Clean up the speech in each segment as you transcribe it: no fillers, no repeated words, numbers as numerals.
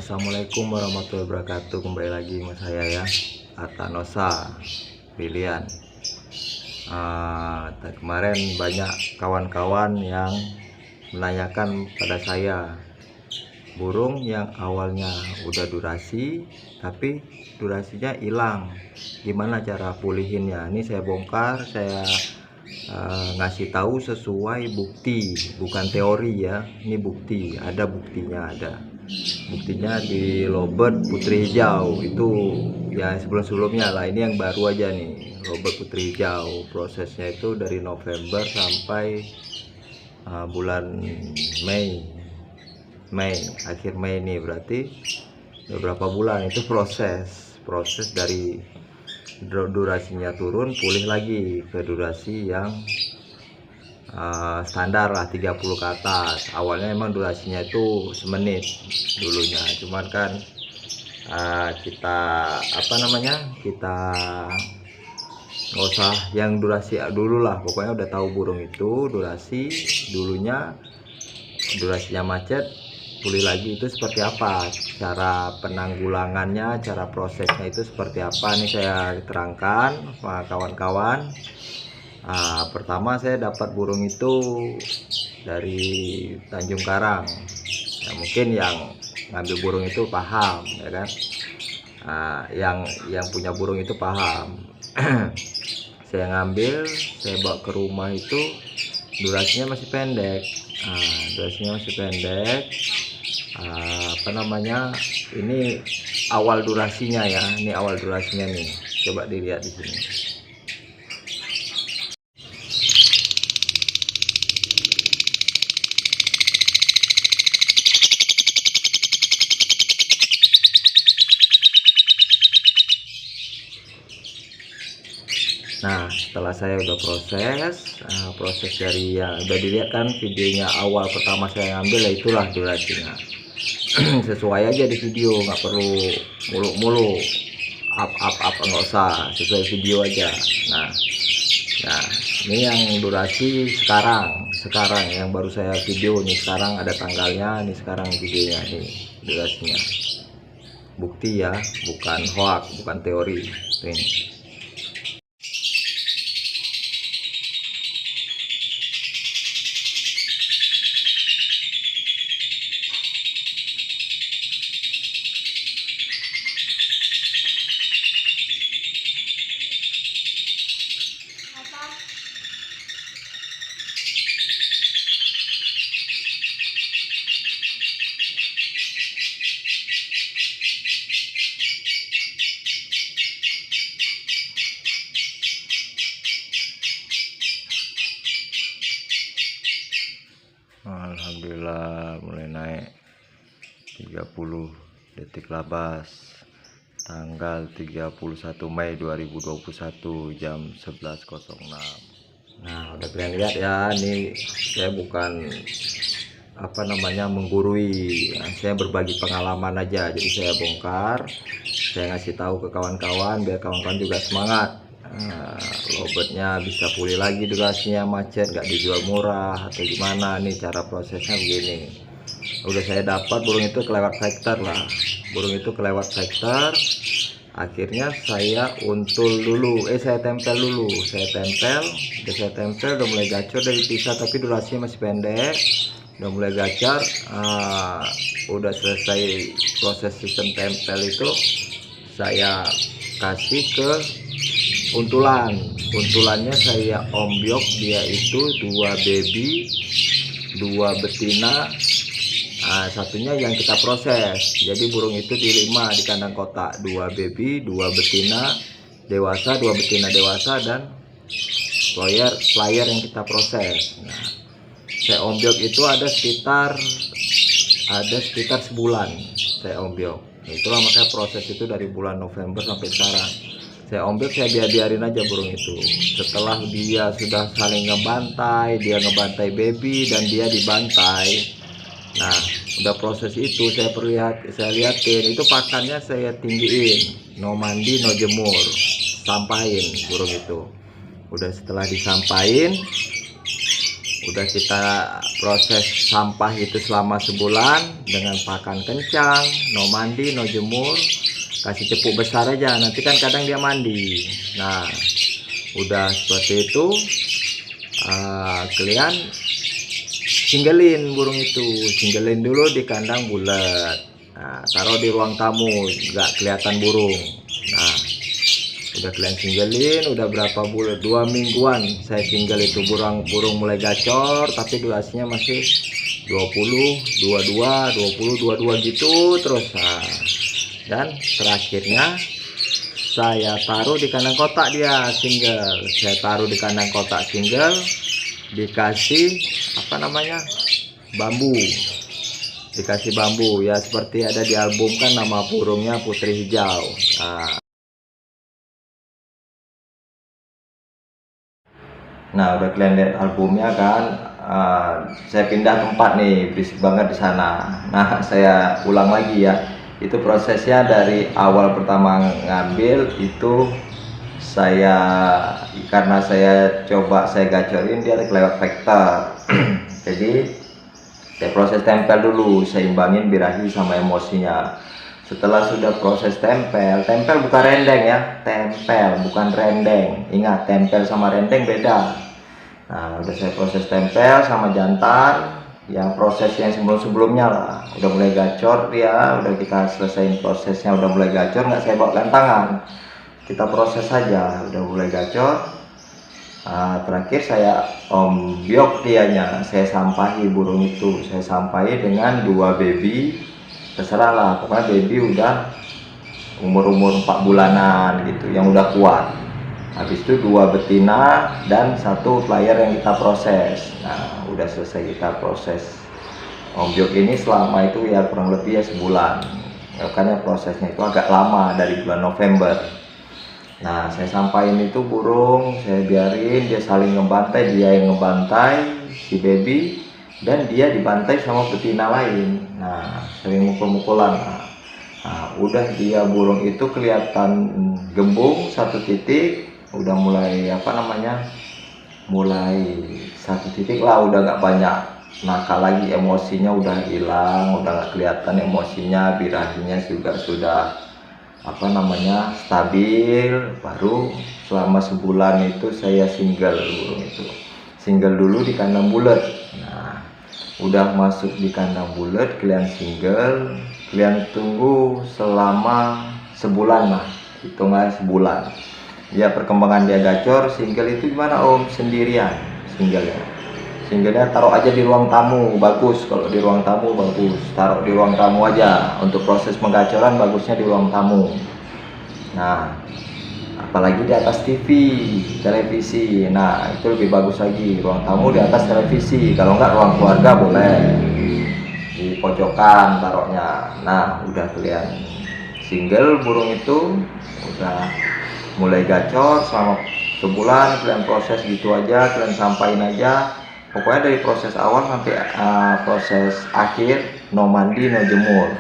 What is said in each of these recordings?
Assalamualaikum warahmatullahi wabarakatuh. Kembali lagi sama saya ya, Atanosa Pilihan. Kemarin banyak kawan-kawan yang menanyakan pada saya burung yang awalnya udah durasi tapi durasinya hilang, gimana cara pulihinnya. Ini saya bongkar, saya ngasih tahu sesuai bukti, bukan teori ya. Ini bukti, ada buktinya, buktinya di lovebird putri hijau itu ya, sebelum-sebelumnya lah. Ini yang baru aja nih, lovebird putri hijau. Prosesnya itu dari November sampai bulan Mei, akhir Mei nih, berarti beberapa bulan itu proses dari durasinya turun, pulih lagi ke durasi yang standar lah, 30 ke atas. Awalnya emang durasinya itu semenit dulunya, cuman kan kita kita nggak usah yang durasi dulu lah, pokoknya udah tahu burung itu durasi dulunya, durasinya macet, pulih lagi itu seperti apa, cara penanggulangannya, cara prosesnya itu seperti apa, nih saya terangkan sama kawan-kawan. Pertama saya dapat burung itu dari Tanjung Karang ya, mungkin yang ngambil burung itu paham ya kan. Yang punya burung itu paham. Saya ngambil, saya bawa ke rumah itu durasinya masih pendek. Ini awal durasinya ya, ini awal durasinya nih, coba dilihat di sini. Nah, setelah saya udah proses dari ya udah dilihat kan videonya awal pertama saya ngambil, ya itulah durasinya. Sesuai aja di video, nggak perlu mulu-mulu up nggak usah, sesuai video aja. Nah ini yang durasi sekarang yang baru saya video nih, sekarang ada tanggalnya nih, sekarang videonya nih durasinya, bukti ya, bukan hoax, bukan teori nih. Alhamdulillah mulai naik 30 detik labas, tanggal 31 Mei 2021 jam 11.06. Nah, udah kalian lihat ya, ini saya bukan menggurui, saya berbagi pengalaman aja. Jadi saya bongkar, saya ngasih tahu ke kawan-kawan biar kawan-kawan juga semangat. Lovebird-nya bisa pulih lagi durasinya, macet nggak dijual murah atau gimana. Nih cara prosesnya begini. Udah saya dapat burung itu kelewat vektor lah, akhirnya saya untul dulu, saya tempel dulu, udah mulai gacor dari pisah, tapi durasinya masih pendek, udah mulai gacor. Udah selesai proses sistem tempel itu, saya kasih ke untulannya saya ombyok, dia itu 2 baby 2 betina, satunya yang kita proses. Jadi burung itu di 5 di kandang kotak, 2 baby 2 betina dewasa, 2 betina dewasa, dan player yang kita proses. Nah, saya ombyok itu ada sekitar sebulan saya ombyok. Itulah makanya proses itu dari bulan November sampai sekarang saya ombyok, saya biarin aja burung itu. Setelah dia sudah saling ngebantai, dia ngebantai baby dan dia dibantai. Nah, udah proses itu saya liatin, itu pakannya saya tinggiin, no mandi no jemur, sampain burung itu. Udah setelah disampain, udah kita proses sampah itu selama sebulan dengan pakan kencang, no mandi, no jemur, kasih cepuk besar aja, nanti kan kadang dia mandi. Nah udah seperti itu, kalian singgelin burung itu, singgelin dulu di kandang bulat. Nah, taruh di ruang tamu, nggak kelihatan burung. Nah udah kalian singgelin, udah berapa bulan, 2 mingguan saya singgel itu, burung mulai gacor, tapi durasinya masih 20, 22, 20, 22 gitu terus. Nah, dan terakhirnya saya taruh di kandang kotak, dia single, saya taruh di kandang kotak single, dikasih apa namanya, bambu, dikasih bambu ya, seperti ada di album kan, nama burungnya putri hijau. Nah udah kalian lihat albumnya kan. Saya pindah tempat nih, berisik banget di sana. Nah saya ulang lagi ya, itu prosesnya dari awal pertama ngambil itu, saya karena saya coba saya gacorin dia lewat vektor. Jadi saya proses tempel dulu, saya imbangin birahi sama emosinya. Setelah sudah proses tempel bukan rendeng ya, tempel bukan rendeng, ingat tempel sama rendeng beda. Nah udah saya proses tempel sama jantan, yang proses yang sebelum-sebelumnya lah, udah mulai gacor dia, udah kita selesaiin prosesnya, udah mulai gacor, nggak saya bawa gantangan, kita proses saja, udah mulai gacor. Terakhir saya ombyok dianya, saya sampahi burung itu, saya sampahi dengan 2 baby, terserah lah, pokoknya baby udah umur 4 bulanan gitu, yang udah kuat. Habis itu 2 betina dan 1 player yang kita proses. Nah udah selesai kita proses ombyok ini, selama itu ya kurang lebih ya sebulan, makanya prosesnya itu agak lama, dari bulan November. Nah saya sampaikan itu burung, saya biarin dia saling ngebantai, dia yang ngebantai si baby dan dia dibantai sama betina lain. Nah sering mukul-mukulan. Nah udah dia burung itu kelihatan gembung 1 titik, udah mulai apa namanya, mulai 1 titik lah, udah nggak banyak nakal lagi, emosinya udah hilang, udah nggak kelihatan emosinya, birahinya juga sudah apa namanya stabil. Baru selama sebulan itu saya single burung itu, single dulu di kandang bulat. Nah udah masuk di kandang bulat, kalian single, kalian tunggu selama sebulan lah, hitungan sebulan ya. Perkembangan dia gacor, single itu gimana om? Sendirian singlenya taruh aja di ruang tamu, bagus. Kalau di ruang tamu bagus, taruh di ruang tamu aja. Untuk proses penggacoran bagusnya di ruang tamu. Nah apalagi di atas televisi, nah itu lebih bagus lagi, ruang tamu di atas televisi. Kalau enggak ruang keluarga boleh di pojokan taruhnya. Nah udah kalian single burung itu, udah mulai gacor selama sebulan, kalian proses gitu aja, kalian sampaikan aja. Pokoknya dari proses awal sampai proses akhir, no mandi, no jemur.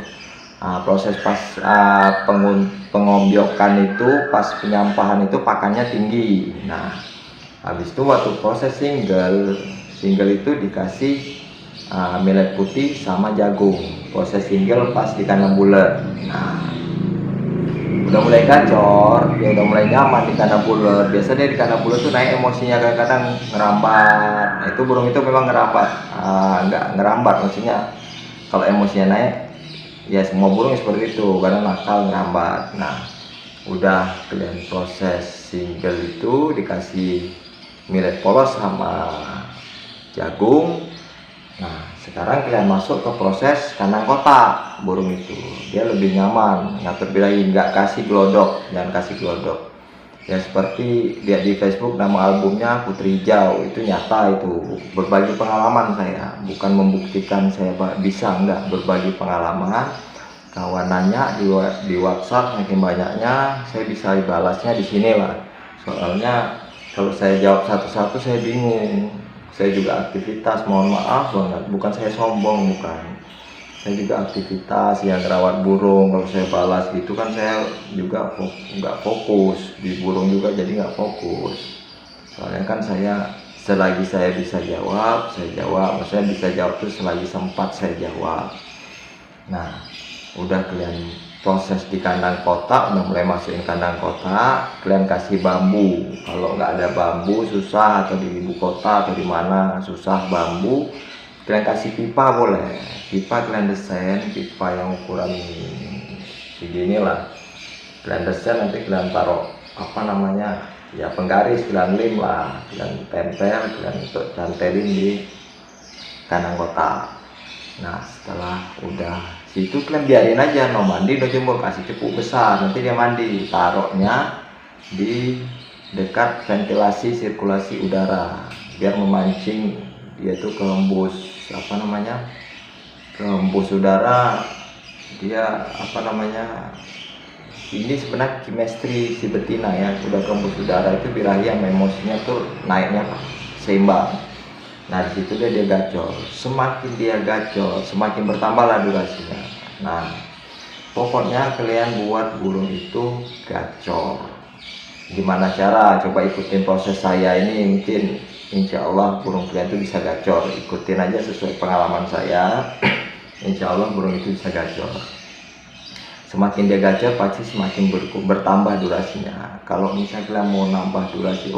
Proses pas pengombyokan itu, pas penyampahan itu pakannya tinggi. Nah habis itu waktu proses single itu dikasih millet putih sama jagung. Proses single pas di kandang bulat. Nah udah mulai gacor, dia udah mulai nyaman di kandang bulat. Biasanya di kandang bulat tuh naik emosinya, kadang-kadang ngerambat. Nah itu burung itu memang ngerambat, nggak ngerambat maksudnya, kalau emosinya naik ya semua burung seperti itu, kadang nakal ngerambat. Nah udah kalian proses single itu dikasih millet polos sama jagung. Nah sekarang kalian masuk ke proses kandang kotak burung itu, dia lebih nyaman ngatur birahi, nggak kasih glodok, jangan kasih glodok ya. Seperti lihat di Facebook nama albumnya Putri Hijau, itu nyata, itu berbagi pengalaman saya, bukan membuktikan saya bisa, enggak, berbagi pengalaman. Kawan nanya di WhatsApp, makin banyaknya saya bisa balasnya di sini lah, soalnya kalau saya jawab satu-satu saya bingung. Saya juga aktivitas, mohon maaf banget, bukan saya sombong, bukan. Saya juga aktivitas yang merawat burung. Kalau saya balas gitu kan saya juga nggak fokus di burung juga, jadi nggak fokus. Soalnya kan saya selagi saya bisa jawab, saya jawab. Maksudnya bisa jawab tuh selagi sempat saya jawab. Nah, udah kalian proses di kandang kotak, udah mulai masukin kandang kotak, kalian kasih bambu. Kalau nggak ada bambu susah, atau di ibu kota atau di mana susah bambu, kalian kasih pipa boleh. Pipa kalian desain, pipa yang ukuran segini lah. Kalian desain, nanti kalian taruh apa namanya, ya penggaris, kalian lem lah, kalian tempel, kalian cantelin di kandang kotak. Nah, setelah udah situ kalian biarin aja, no mandi, no jemur, kasih cukup besar, nanti dia mandi. Taruhnya di dekat ventilasi sirkulasi udara biar memancing dia tuh ke hembus apa namanya, ke hembus udara. Dia apa namanya, ini sebenarnya chemistry si betina ya, udah ke hembus udara itu birahi sama emosinya tuh naiknya seimbang. Nah, di situ dia gacor. Semakin dia gacor, semakin bertambahlah durasinya. Nah, pokoknya kalian buat burung itu gacor. Gimana cara? Coba ikutin proses saya ini, mungkin insya Allah burung kalian itu bisa gacor. Ikutin aja sesuai pengalaman saya. Insya Allah burung itu bisa gacor. Semakin dia gacor pasti semakin bertambah durasinya. Kalau misalnya kalian mau nambah durasi,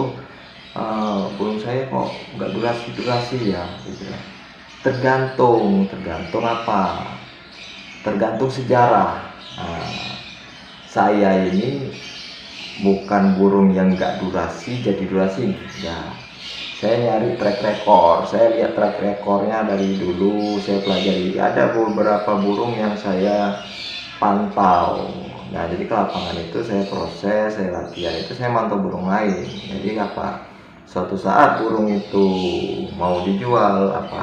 burung saya kok nggak durasi ya, gitu ya. Tergantung apa? Tergantung sejarah. Nah, saya ini bukan burung yang nggak durasi jadi durasi ya. Saya nyari track record, saya lihat track recordnya dari dulu, saya pelajari. Ada beberapa burung yang saya pantau. Nah, jadi ke lapangan itu saya proses, saya latihan, itu saya mantau burung lain. Jadi apa, suatu saat burung itu mau dijual, apa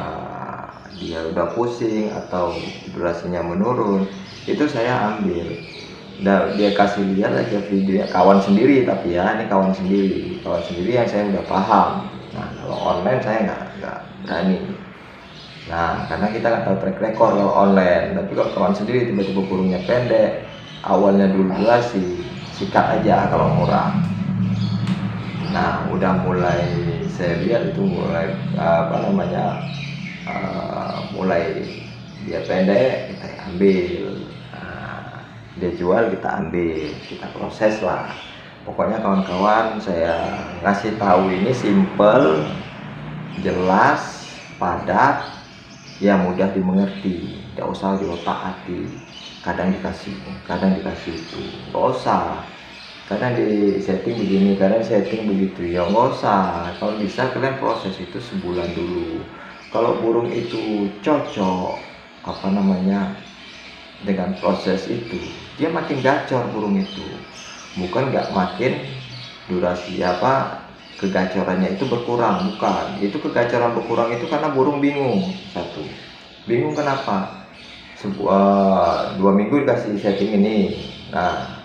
dia udah pusing atau durasinya menurun, itu saya ambil. Dia kasih lihat aja video kawan sendiri, tapi ya ini kawan sendiri yang saya udah paham. Nah, kalau online saya nggak berani. Nah, karena kita nggak tahu track record kalau online. Tapi kalau kawan sendiri tiba-tiba burungnya pendek, awalnya dulu durasi, sikat aja kalau murah. Nah, udah mulai saya lihat itu mulai apa namanya, mulai dia pendek, kita ambil. Nah, dia jual, kita ambil, kita proses lah. Pokoknya kawan-kawan saya ngasih tahu ini simple, jelas, padat, ya mudah dimengerti, tidak usah diotak-atik. Kadang dikasih itu, nggak usah. Kadang di setting begini, kadang setting begitu, ya nggak usah. Kalau bisa kalian proses itu sebulan dulu. Kalau burung itu cocok apa namanya dengan proses itu, dia makin gacor burung itu, bukan nggak makin durasi apa kegacorannya itu berkurang, bukan. Itu kegacoran berkurang itu karena burung bingung. Satu, bingung kenapa? 2 minggu dikasih setting ini, nah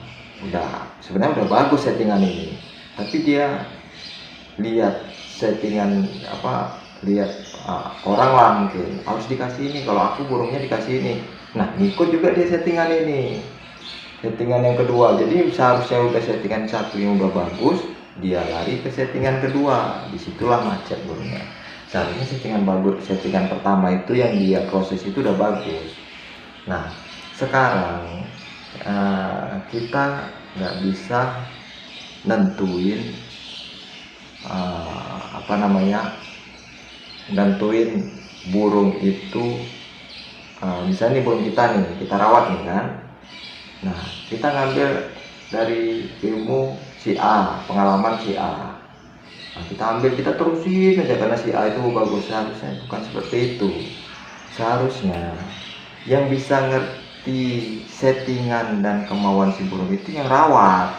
sebenarnya udah bagus settingan ini, tapi dia lihat settingan apa, lihat orang lah mungkin harus dikasih ini, kalau aku burungnya dikasih ini. Nah, ngikut juga dia settingan ini, settingan yang kedua. Jadi seharusnya udah settingan satu yang udah bagus, dia lari ke settingan kedua, disitulah macet burungnya. Seharusnya settingan bagus, settingan pertama itu yang dia proses itu udah bagus. Nah, sekarang kita nggak bisa nentuin apa namanya, nentuin burung itu. Misalnya nih burung kita nih, kita rawat nih kan. Nah, kita ngambil dari ilmu si A, pengalaman si A. Nah, kita ambil, kita terusin aja karena si A itu bagus. Seharusnya bukan seperti itu. Seharusnya yang bisa ngerti settingan dan kemauan si burung itu yang rawat.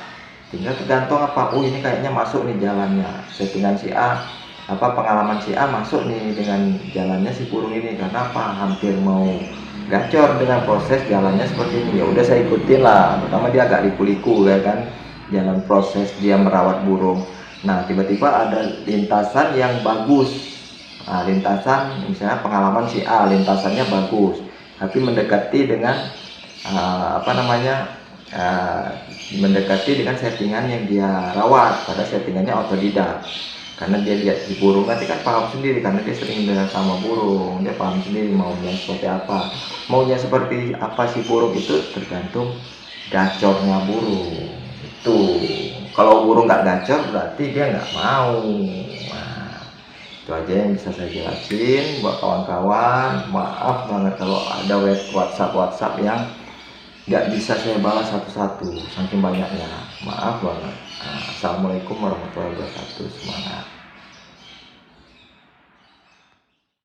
Tinggal tergantung apa, ini kayaknya masuk nih jalannya, settingan si A, apa pengalaman si A masuk nih dengan jalannya si burung ini, karena apa, hampir mau gacor dengan proses jalannya seperti ini. Ya udah saya ikutin lah. Pertama dia agak liku-liku ya kan, jalan proses dia merawat burung. Nah, tiba-tiba ada lintasan yang bagus. Nah, lintasan misalnya pengalaman si A, lintasannya bagus, tapi mendekati dengan apa namanya, mendekati dengan settingan yang dia rawat, pada settingannya otodidak. karena dia lihat di burung nanti kan paham sendiri, karena dia sering dengan sama burung, dia paham sendiri maunya seperti apa. Maunya seperti apa si burung itu tergantung gacornya burung itu. Kalau burung nggak gacor berarti dia nggak mau. Nah, itu aja yang bisa saya jelasin buat kawan-kawan. Maaf banget kalau ada WhatsApp yang nggak bisa saya balas satu-satu saking banyaknya, maaf banget. Assalamualaikum warahmatullahi wabarakatuh, semangat.